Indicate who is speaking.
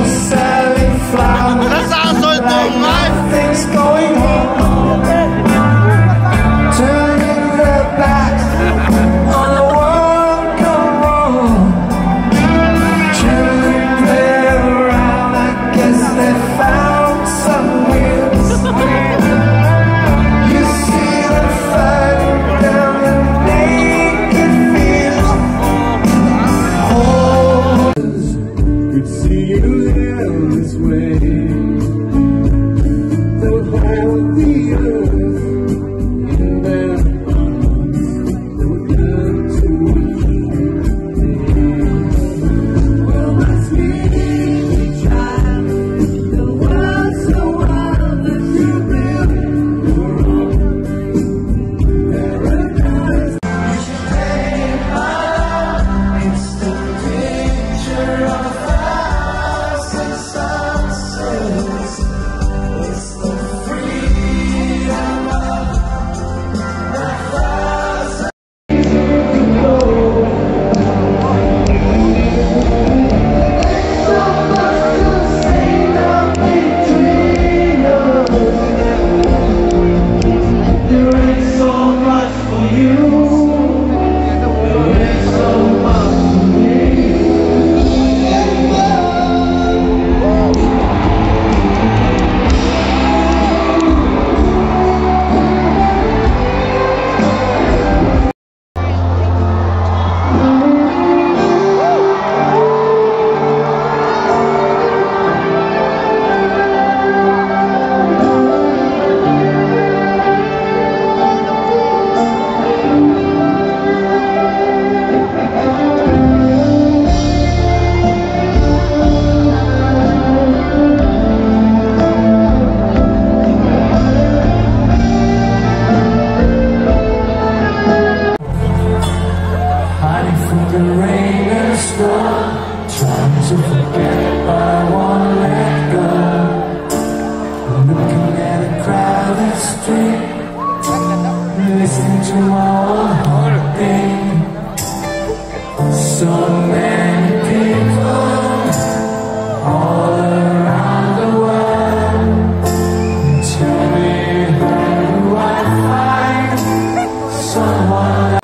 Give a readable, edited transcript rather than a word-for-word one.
Speaker 1: selling flowers. Nothing's going on. Turning their backs on the world, come on. Children play around, I guess they found some wheels. You see them fighting down the naked fields. Oh, could see you live this way. They'll hold the earth in their arms. They'll come to me. Well, that's me, child. The world's so wild that you build your own paradise. You should take my love. It's the picture of a thousand sunsets. It's the freedom of a thousand. So much to say now between us. There ain't so much for you. There ain't so much for me. Hiding from the rain and storm, trying to forget but I won't let go. Looking at a crowded street, listening to my own heartbeat. So many people all around the world. Tell me, who do I find someone